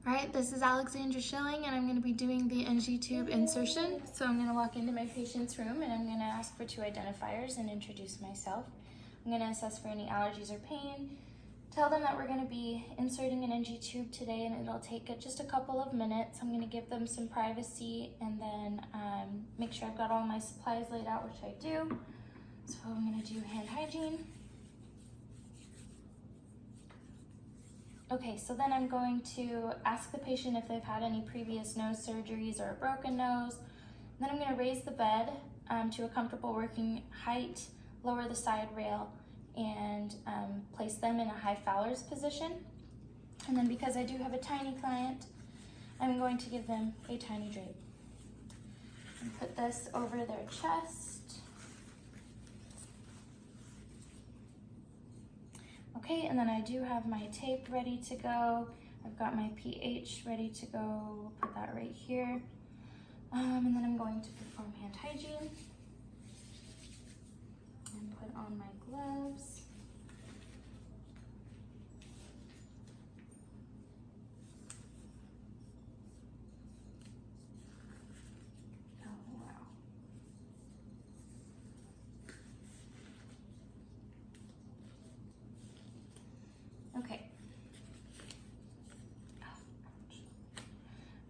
Alright, this is Alexandra Schilling and I'm going to be doing the NG tube insertion. So I'm going to walk into my patient's room and I'm going to ask for 2 identifiers and introduce myself. I'm going to assess for any allergies or pain, tell them that we're going to be inserting an NG tube today and it'll take just a couple of minutes. I'm going to give them some privacy and then make sure I've got all my supplies laid out, which I do. So I'm going to do hand hygiene. Okay, so then I'm going to ask the patient if they've had any previous nose surgeries or a broken nose. Then I'm going to raise the bed to a comfortable working height, lower the side rail, and place them in a high Fowler's position. And then because I do have a tiny client, I'm going to give them a tiny drape. And put this over their chest. Okay, and then I do have my tape ready to go. I've got my pH ready to go. Put that right here. And then I'm going to perform hand hygiene and put on my gloves. Oh, wow. Okay.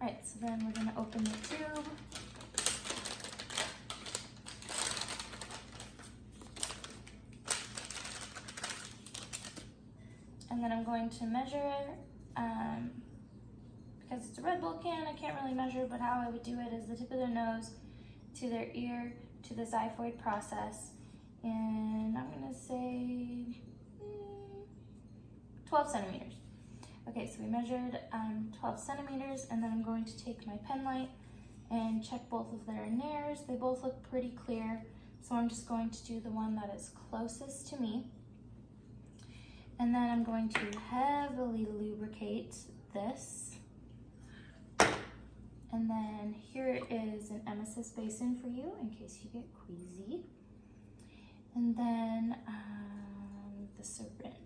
All right, so then we're going to open the tube. And then I'm going to measure, because it's a Red Bull can, I can't really measure, but how I would do it is the tip of their nose to their ear to the xiphoid process. And I'm going to say 12 centimeters. Okay, so we measured 12 centimeters, and then I'm going to take my pen light and check both of their nares. They both look pretty clear, so I'm just going to do the one that is closest to me. And then I'm going to heavily lubricate this. And then here is an emesis basin for you in case you get queasy. And then the syringe.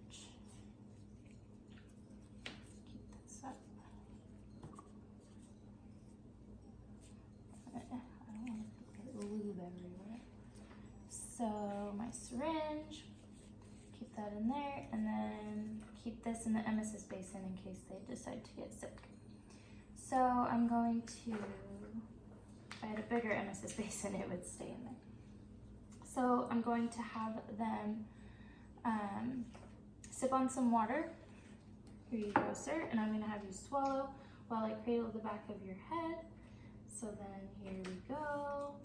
Lube everywhere. So my syringe, keep that in there, and then keep this in the emesis basin in case they decide to get sick. So I'm going to, if I had a bigger emesis basin, it would stay in there. So I'm going to have them sip on some water. Here you go, sir, and I'm going to have you swallow while I cradle the back of your head. So then here we go.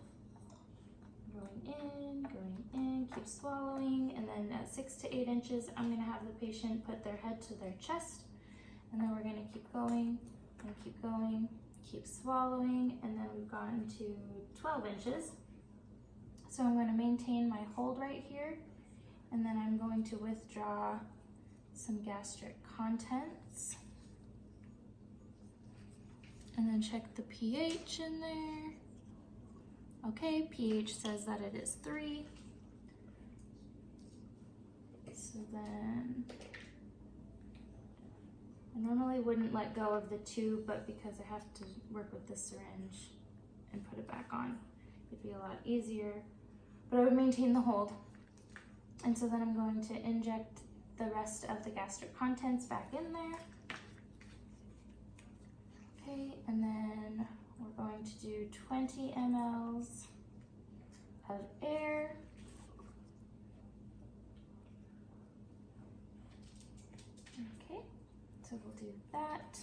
Going in, keep swallowing, and then at 6 to 8 inches, I'm going to have the patient put their head to their chest, and then we're going to keep going, and keep swallowing, and then we've gotten to 12 inches. So I'm going to maintain my hold right here, and then I'm going to withdraw some gastric contents, and then check the pH in there. Okay, pH says that it is 3. So then, I normally wouldn't let go of the tube, but because I have to work with the syringe and put it back on, it'd be a lot easier, but I would maintain the hold. And so then I'm going to inject the rest of the gastric contents back in there. Okay, and then we're going to do 20 mLs of air. Okay, so we'll do that.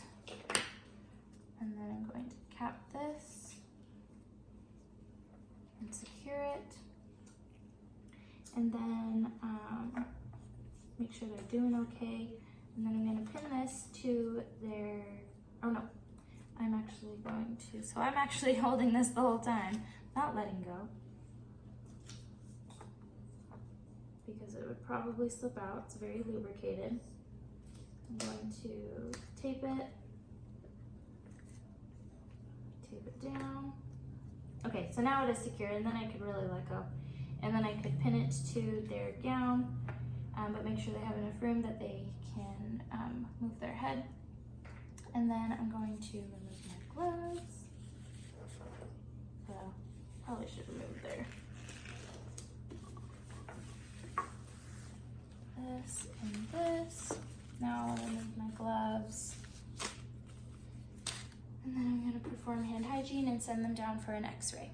And then I'm going to cap this and secure it. And then make sure they're doing okay. And then I'm going to pin this to their, oh no. I'm actually holding this the whole time, not letting go, because it would probably slip out. It's very lubricated. I'm going to tape it down. Okay, so now it is secure, and then I could really let go. And then I could pin it to their gown, but make sure they have enough room that they can move their head. And then I'm going to remove my gloves. Well, probably should remove there. This and this. Now I'll remove my gloves. And then I'm going to perform hand hygiene and send them down for an x-ray.